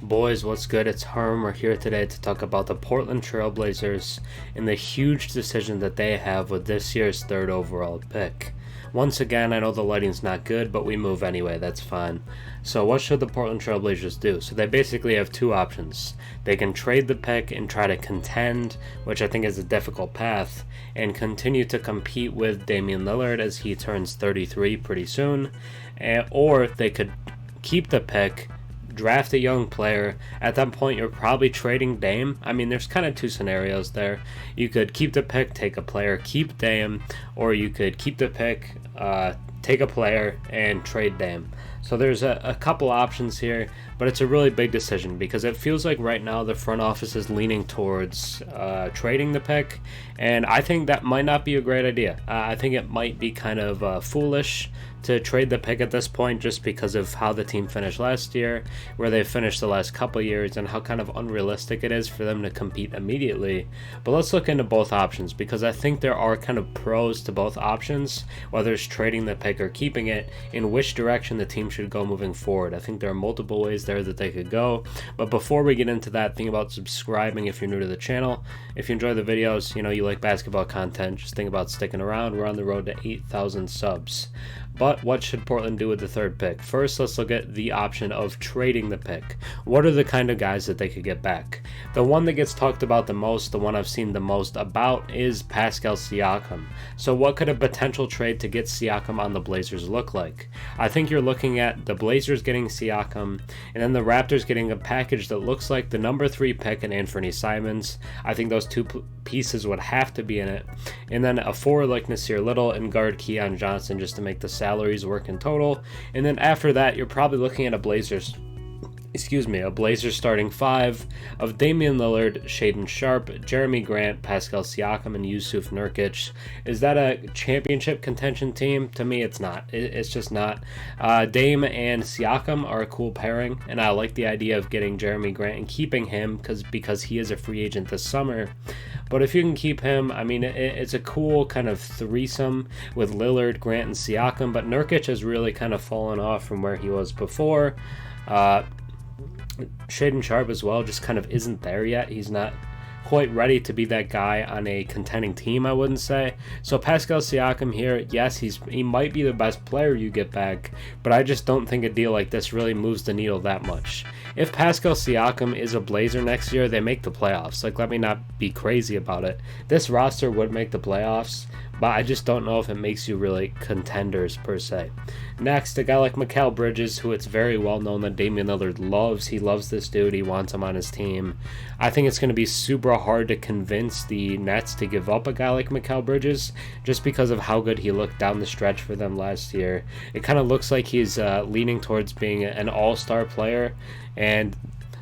Boys, what's good? It's Herm. We're here today to talk about the Portland Trail Blazers and the huge decision that they have with this year's third overall pick. Once again, I know the lighting's not good, but we move anyway, that's fine. So what should the Portland Trail Blazers do? So they basically have two options. They can trade the pick and try to contend, which I think is a difficult path, and continue to compete with Damian Lillard as he turns 33 pretty soon, or they could keep the pick, draft a young player. At that point, you're probably trading Dame. I mean, there's kind of two scenarios there. You could keep the pick, take a player, keep Dame, or you could keep the pick, take a player, and trade Dame. So there's a couple options here, but it's a really big decision because it feels like right now the front office is leaning towards trading the pick, and I think that might not be a great idea. I think it might be kind of foolish to trade the pick at this point just because of how the team finished last year, where they finished the last couple years, and how kind of unrealistic it is for them to compete immediately. But let's look into both options because I think there are kind of pros to both options, whether it's trading the pick or keeping it, in which direction the team should go moving forward. I think there are multiple ways there that they could go. But before we get into that, think about subscribing if you're new to the channel. If you enjoy the videos, you like basketball content, just think about sticking around. We're on the road to 8,000 subs. But what should Portland do with the third pick? First, let's look at the option of trading the pick. What are the kind of guys that they could get back? The one that gets talked about the most, the one I've seen the most about, is Pascal Siakam. So what could a potential trade to get Siakam on the Blazers look like? I think you're looking at the Blazers getting Siakam, and then the Raptors getting a package that looks like the number 3 pick and Anfernee Simons. I think those two pieces would have to be in it. And then a forward like Nasir Little and guard Keon Johnson just to make the salaries work in total. And then after that, you're probably looking at a Blazers starting 5 of Damian Lillard, Shaedon Sharpe, Jeremy Grant, Pascal Siakam, and Jusuf Nurkic. Is that a championship contention team? To me, it's not. It's just not. Dame and Siakam are a cool pairing, and I like the idea of getting Jeremy Grant and keeping him because he is a free agent this summer. But if you can keep him, I mean, it's a cool kind of threesome with Lillard, Grant, and Siakam, but Nurkic has really kind of fallen off from where he was before. Shaedon Sharpe as well just kind of isn't there yet. He's not quite ready to be that guy on a contending team, I wouldn't say. So Pascal Siakam here, yes, he might be the best player you get back, but I just don't think a deal like this really moves the needle that much. If Pascal Siakam is a Blazer next year, they make the playoffs. Let me not be crazy about it. This roster would make the playoffs, but I just don't know if it makes you really contenders per se. Next, a guy like Mikal Bridges, who it's very well known that Damian Lillard loves. He loves this dude. He wants him on his team. I think it's going to be super hard to convince the Nets to give up a guy like Mikal Bridges just because of how good he looked down the stretch for them last year. It kind of looks like he's leaning towards being an all-star player, and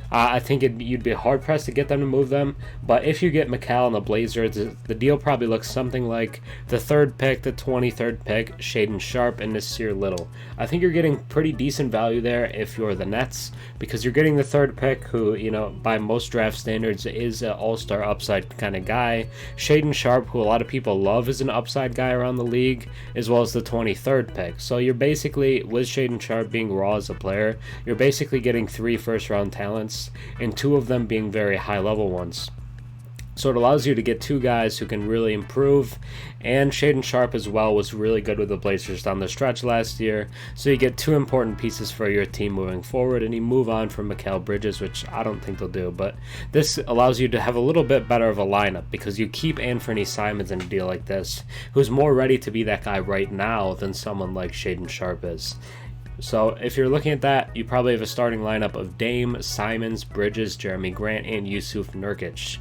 I think you'd be hard-pressed to get them to move them, but if you get Mikal and the Blazers, the deal probably looks something like the 3rd pick, the 23rd pick, Shaedon Sharpe, and Nasir Little. I think you're getting pretty decent value there if you're the Nets, because you're getting the 3rd pick who, by most draft standards is an all-star upside kind of guy. Shaedon Sharpe, who a lot of people love as an upside guy around the league, as well as the 23rd pick. So you're basically, with Shaedon Sharpe being raw as a player, you're basically getting 3 first-round talents, and 2 of them being very high-level ones. So it allows you to get 2 guys who can really improve, and Shaedon Sharpe as well was really good with the Blazers down the stretch last year, so you get 2 important pieces for your team moving forward, and you move on from Mikal Bridges, which I don't think they'll do, but this allows you to have a little bit better of a lineup, because you keep Anfernee Simons in a deal like this, who's more ready to be that guy right now than someone like Shaedon Sharpe is. So if you're looking at that, you probably have a starting lineup of Dame, Simons, Bridges, Jeremy Grant, and Jusuf Nurkic.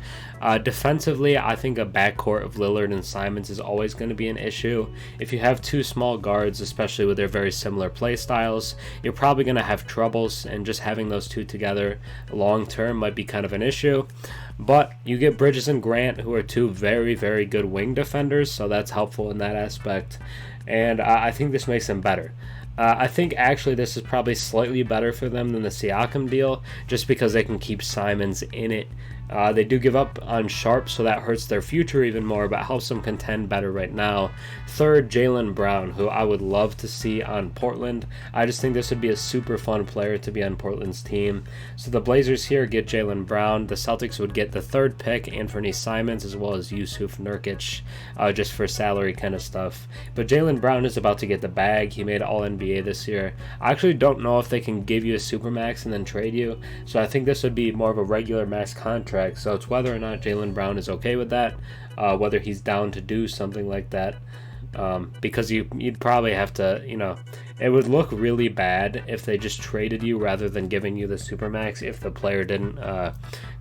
Defensively, I think a backcourt of Lillard and Simons is always going to be an issue. If you have 2 small guards, especially with their very similar play styles, you're probably going to have troubles, and just having those 2 together long term might be kind of an issue. But you get Bridges and Grant, who are 2 very, very good wing defenders, so that's helpful in that aspect. And I think this makes them better. I think actually this is probably slightly better for them than the Siakam deal, just because they can keep Simons in it They do give up on Sharpe, so that hurts their future even more, but helps them contend better right now. Third, Jaylen Brown, who I would love to see on Portland. I just think this would be a super fun player to be on Portland's team. So the Blazers here get Jaylen Brown. The Celtics would get the third pick, Anfernee Simons, as well as Yusuf Nurkic, just for salary kind of stuff. But Jaylen Brown is about to get the bag. He made All-NBA this year. I actually don't know if they can give you a supermax and then trade you, so I think this would be more of a regular max contract. So it's whether or not Jaylen Brown is okay with that, whether he's down to do something like that, because you'd probably have to, it would look really bad if they just traded you rather than giving you the supermax if the player didn't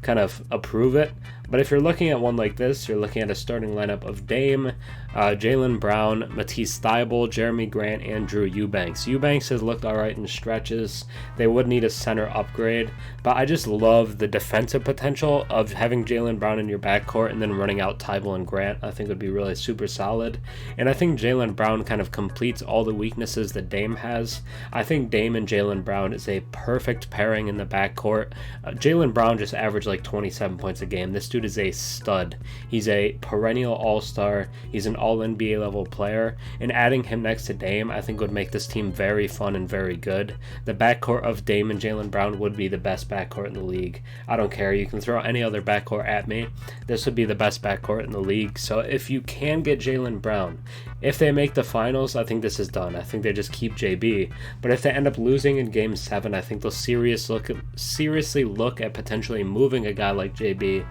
kind of approve it. But if you're looking at one like this, you're looking at a starting lineup of Dame, Jaylen Brown, Matisse Thybulle, Jeremy Grant, and Drew Eubanks. Eubanks has looked all right in stretches. They would need a center upgrade, but I just love the defensive potential of having Jaylen Brown in your backcourt and then running out Thybulle and Grant. I think would be really super solid. And I think Jaylen Brown kind of completes all the weaknesses that Dame has. I think Dame and Jaylen Brown is a perfect pairing in the backcourt. Jaylen Brown just averaged like 27 points a game. This dude is a stud. He's a perennial all-star. He's an all-NBA level player, and adding him next to Dame I think would make this team very fun and very good. The backcourt of Dame and Jaylen Brown would be the best backcourt in the league. I don't care. You can throw any other backcourt at me. This would be the best backcourt in the league. So if you can get Jaylen Brown, if they make the finals, I think this is done. I think they just keep JB. But if they end up losing in Game 7, I think they'll seriously look at potentially moving a guy like JB.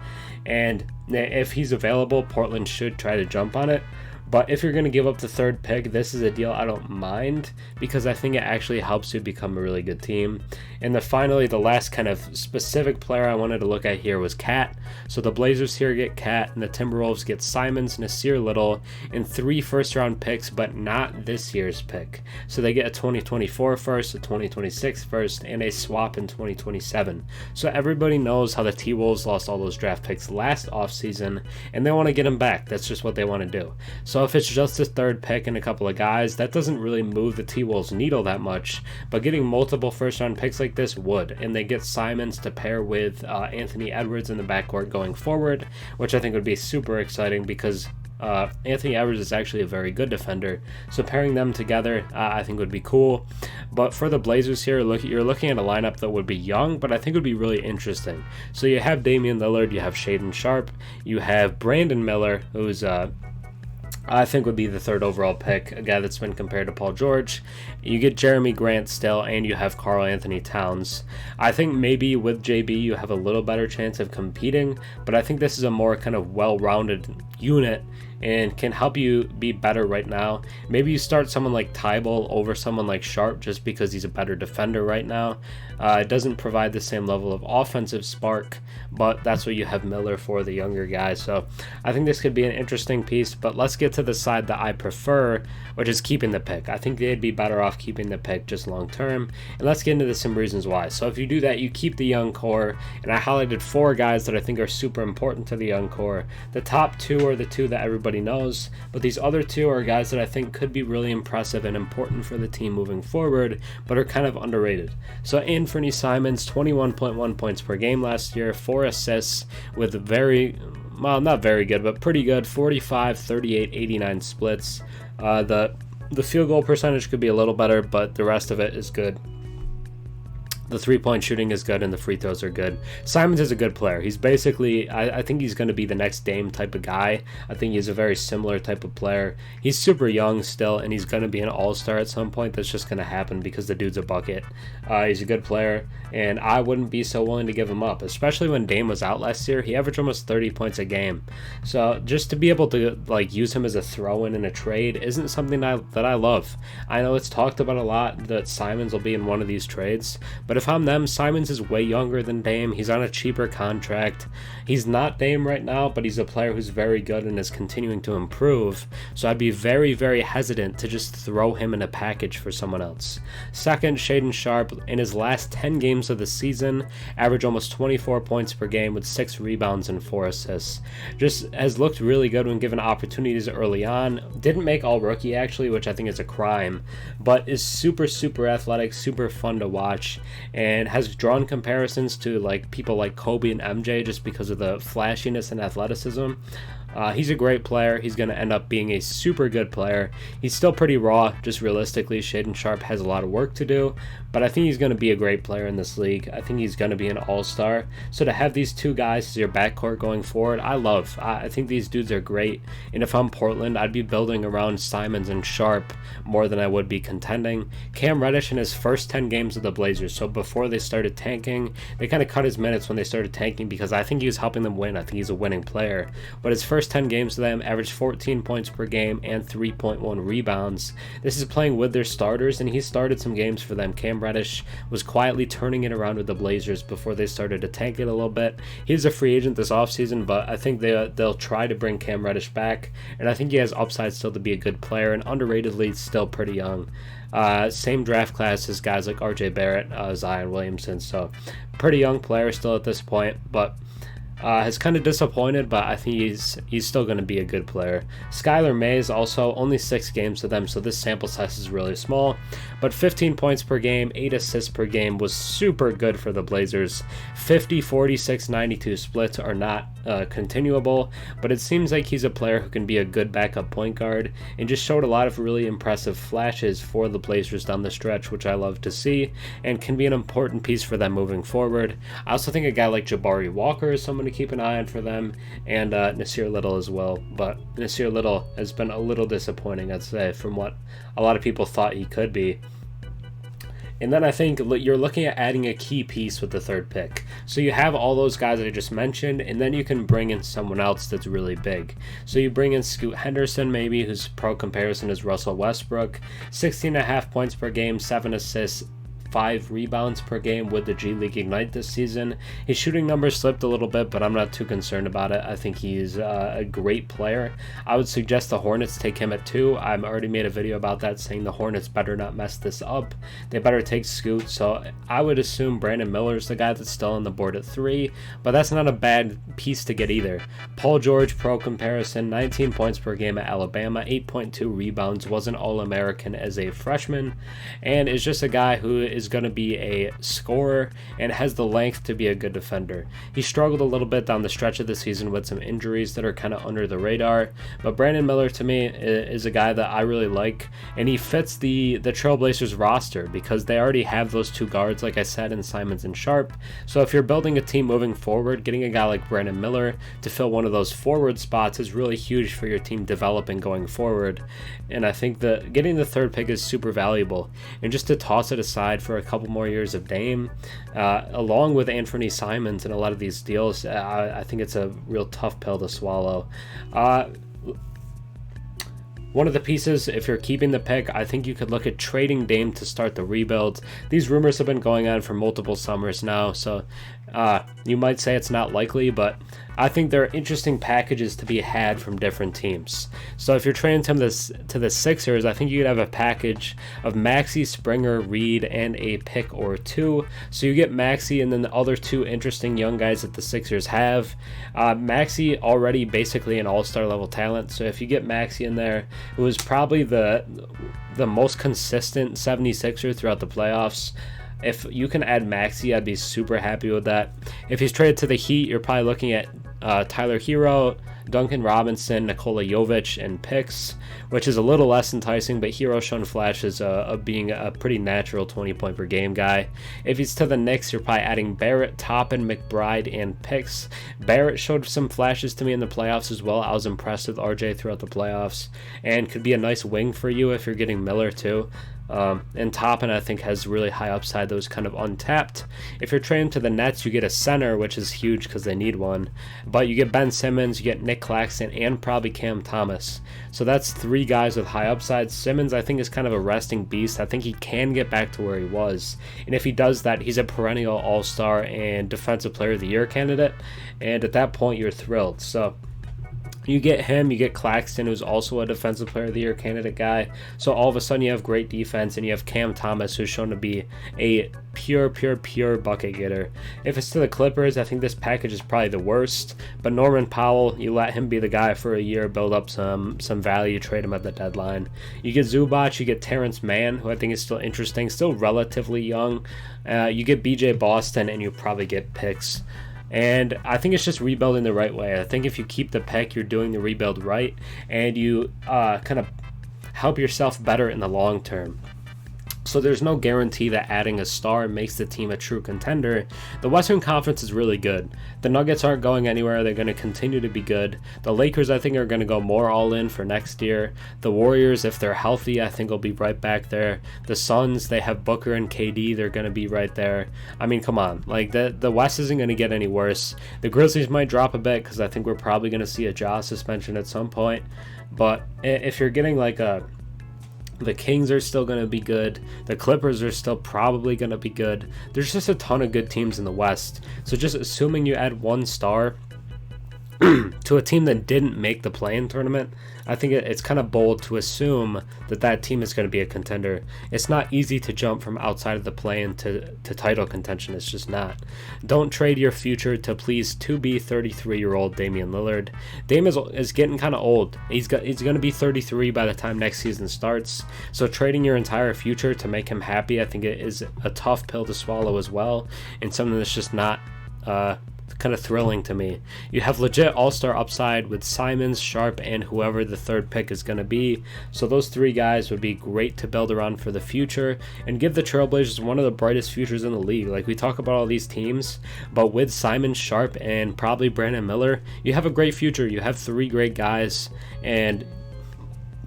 And if he's available, Portland should try to jump on it. But if you're going to give up the third pick, this is a deal I don't mind, because I think it actually helps you become a really good team. And then finally, the last kind of specific player I wanted to look at here was Cat. So the Blazers here get Cat, and the Timberwolves get Simons, Nasir Little, and 3 first-round picks, but not this year's pick. So they get a 2024 first, a 2026 first, and a swap in 2027. So everybody knows how the T-Wolves lost all those draft picks last offseason, and they want to get them back. That's just what they want to do. So if it's just a third pick and a couple of guys, that doesn't really move the T-Wolves needle that much, but getting multiple first-round picks like this would, and they get Simons to pair with Anthony Edwards in the backcourt going forward, which I think would be super exciting because Anthony Edwards is actually a very good defender, so pairing them together I think would be cool. But for the Blazers here, you're looking at a lineup that would be young, but I think would be really interesting. So you have Damian Lillard, you have Shaedon Sharpe, you have Brandon Miller, who's I think would be the 3rd overall pick, a guy that's been compared to Paul George. You get Jeremy Grant still, and you have Karl-Anthony Towns. I think maybe with JB you have a little better chance of competing, but I think this is a more kind of well-rounded unit and can help you be better right now. Maybe you start someone like Thybulle over someone like Sharpe just because he's a better defender right now. It doesn't provide the same level of offensive spark, but that's what you have Miller for, the younger guy. So I think this could be an interesting piece, but let's get to the side that I prefer, which is keeping the pick. I think they'd be better off keeping the pick just long term, and let's get into some reasons why. So if you do that, you keep the young core, and I highlighted 4 guys that I think are super important to the young core. The top 2 are the 2 that everybody knows, but these other 2 are guys that I think could be really impressive and important for the team moving forward, but are kind of underrated. So Anfernee Simons, 21.1 points per game last year, 4 assists with not very good, but pretty good, 45, 38, 89 splits. The field goal percentage could be a little better, but the rest of it is good. The 3-point shooting is good and the free throws are good. Simons is a good player. He's basically, I think he's going to be the next Dame type of guy. I think he's a very similar type of player. He's super young still, and he's going to be an all-star at some point. That's just going to happen because the dude's a bucket. He's a good player, and I wouldn't be so willing to give him up, especially when Dame was out last year. He averaged almost 30 points a game. So just to be able to use him as a throw-in in a trade isn't something that I love. I know it's talked about a lot that Simons will be in one of these trades, but if I'm them, Simons is way younger than Dame. He's on a cheaper contract. He's not Dame right now, but he's a player who's very good and is continuing to improve. So I'd be very, very hesitant to just throw him in a package for someone else. Second, Shaedon Sharpe, in his last 10 games of the season, averaged almost 24 points per game with 6 rebounds and 4 assists. Just has looked really good when given opportunities early on. Didn't make all rookie actually, which I think is a crime, but is super, super athletic, super fun to watch. and has drawn comparisons to like people like Kobe and MJ just because of the flashiness and athleticism. He's a great player. He's going to end up being a super good player. He's still pretty raw, just realistically. Shaedon Sharpe has a lot of work to do, but I think he's going to be a great player in this league. I think he's going to be an all-star. So to have these two guys as your backcourt going forward, I think these dudes are great. And if I'm Portland, I'd be building around Simons and Sharpe more than I would be contending. Cam Reddish in his first 10 games of the Blazers, so before they started tanking, they kind of cut his minutes when they started tanking because I think he was helping them win. I think he's a winning player. But his first 10 games to them averaged 14 points per game and 3.1 rebounds. This is playing with their starters, and he started some games for them. Cam Reddish was quietly turning it around with the Blazers before they started to tank it a little bit. He's a free agent this offseason, but I think they'll try to bring Cam Reddish back, and I think he has upside still to be a good player, and underratedly still pretty young. Same draft class as guys like RJ Barrett, Zion Williamson, so pretty young player still at this point, but has kind of disappointed, but I think he's still going to be a good player. Skylar Mays also only 6 games to them, so this sample size is really small, but 15 points per game, 8 assists per game was super good for the Blazers. 50, 46, 92 splits are not continuable, but it seems like he's a player who can be a good backup point guard and just showed a lot of really impressive flashes for the Blazers down the stretch, which I love to see and can be an important piece for them moving forward. I also think a guy like Jabari Walker is someone to keep an eye on for them, and Nasir Little as well, but Nasir Little has been a little disappointing, I'd say, from what a lot of people thought he could be. And then I think you're looking at adding a key piece with the third pick. So you have all those guys I just mentioned, and then you can bring in someone else that's really big. So you bring in Scoot Henderson, maybe, whose pro comparison is Russell Westbrook. 16.5 points per game, 7 assists, 5 rebounds per game with the G League Ignite this season. His shooting numbers slipped a little bit, but I'm not too concerned about it. I think he's a great player. I would suggest the Hornets take him at 2. I've already made a video about that, saying the Hornets better not mess this up. They better take Scoot, so I would assume Brandon Miller's the guy that's still on the board at 3, but that's not a bad piece to get either. Paul George, pro comparison, 19 points per game at Alabama, 8.2 rebounds, was an All-American as a freshman, and is just a guy who is going to be a scorer and has the length to be a good defender. He struggled a little bit down the stretch of the season with some injuries that are kind of under the radar, but Brandon Miller to me is a guy that I really like, and he fits the Trailblazers roster because they already have those 2 guards, like I said, in Simons and Sharpe. So if you're building a team moving forward, getting a guy like Brandon Miller to fill one of those forward spots is really huge for your team developing going forward, and I think that getting the third pick is super valuable. And just to toss it aside for a couple more years of Dame, along with Anfernee Simons and a lot of these deals, I think it's a real tough pill to swallow. One of the pieces, if you're keeping the pick, I think you could look at trading Dame to start the rebuild. These rumors have been going on for multiple summers now, so you might say it's not likely, but I think there are interesting packages to be had from different teams. So if you're trading to the Sixers, I think you could have a package of Maxey, Springer, Reed, and a pick or 2. So you get Maxey and then the other 2 interesting young guys that the Sixers have. Maxey already basically an all-star level talent, so if you get Maxey in there, it was probably the most consistent 76er throughout the playoffs. If you can add Maxey, I'd be super happy with that. If he's traded to the Heat, you're probably looking at Tyler Hero, Duncan Robinson, Nikola Jovic, and picks, which is a little less enticing, but Hero's shown flashes of being a pretty natural 20-point per game guy. If he's to the Knicks, you're probably adding Barrett, Toppin, McBride, and picks. Barrett showed some flashes to me in the playoffs as well. I was impressed with RJ throughout the playoffs, and could be a nice wing for you if you're getting Miller too. And Toppin, I think, has really high upside that was kind of untapped. If you're trading to the Nets, you get a center, which is huge because they need one. But you get Ben Simmons, you get Nick Claxton, and probably Cam Thomas. So that's 3 guys with high upside. Simmons, I think, is kind of a resting beast. I think he can get back to where he was. And if he does that, he's a perennial all-star and Defensive Player of the Year candidate. And at that point, you're thrilled. So You get him, you get Claxton, who's also a Defensive Player of the Year candidate guy. So all of a sudden you have great defense, and you have Cam Thomas, who's shown to be a pure bucket getter. If it's to the Clippers, I think this package is probably the worst. But Norman Powell, you let him be the guy for a year, build up some value, trade him at the deadline. You get Zubac, you get Terrence Mann, who I think is still interesting, still relatively young. You get BJ Boston, and you probably get picks. And I think it's just rebuilding the right way. I think if you keep the pick, you're doing the rebuild right, and you kind of help yourself better in the long term. So there's no guarantee that adding a star makes the team a true contender. The Western Conference is really good. The Nuggets aren't going anywhere. They're going to continue to be good. The Lakers, I think, are going to go more all in for next year. The Warriors, if they're healthy, I think will be right back there. The Suns, they have Booker and KD. They're going to be right there. I mean, come on. Like, the West isn't going to get any worse. The Grizzlies might drop a bit because I think we're probably going to see a Ja suspension at some point. But if you're getting like the Kings are still going to be good. The Clippers are still probably going to be good. There's just a ton of good teams in the West. So just assuming you add one star to a team that didn't make the play-in tournament, I think it's kind of bold to assume that team is going to be a contender. It's not easy to jump from outside of the play-in to title contention. It's just not. Don't trade your future to please 33-year-old Damian Lillard. Dame is getting kind of old. He's going to be 33 by the time next season starts. So trading your entire future to make him happy, I think it is a tough pill to swallow as well, and something that's just not kind of thrilling to me. You have legit all-star upside with Simons, Sharpe, and whoever the third pick is going to be. So those three guys would be great to build around for the future and give the Trailblazers one of the brightest futures in the league. Like, we talk about all these teams, but with Simons, Sharpe, and probably Brandon Miller, you have a great future. You have three great guys and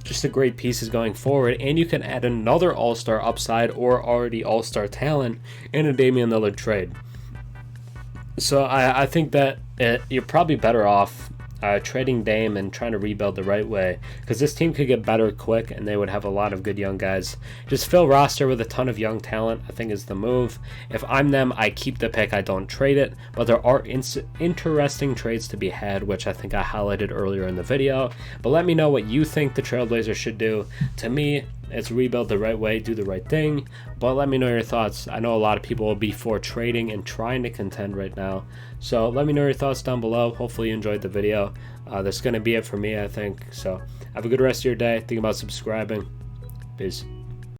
just a great pieces going forward, and you can add another all-star upside or already all-star talent in a Damian Lillard trade. So I think that you're probably better off trading Dame and trying to rebuild the right way, because this team could get better quick and they would have a lot of good young guys. Just fill roster with a ton of young talent, I think, is the move. If I'm them, I keep the pick, I don't trade it, but there are interesting trades to be had, which I think I highlighted earlier in the video. But let me know what you think the Trailblazers should do. To me, it's rebuild the right way, do the right thing, but let me know your thoughts. I know a lot of people will be for trading and trying to contend right now, so let me know your thoughts down below. Hopefully you enjoyed the video. That's going to be it for me, I think. So have a good rest of your day. Think about subscribing. Peace.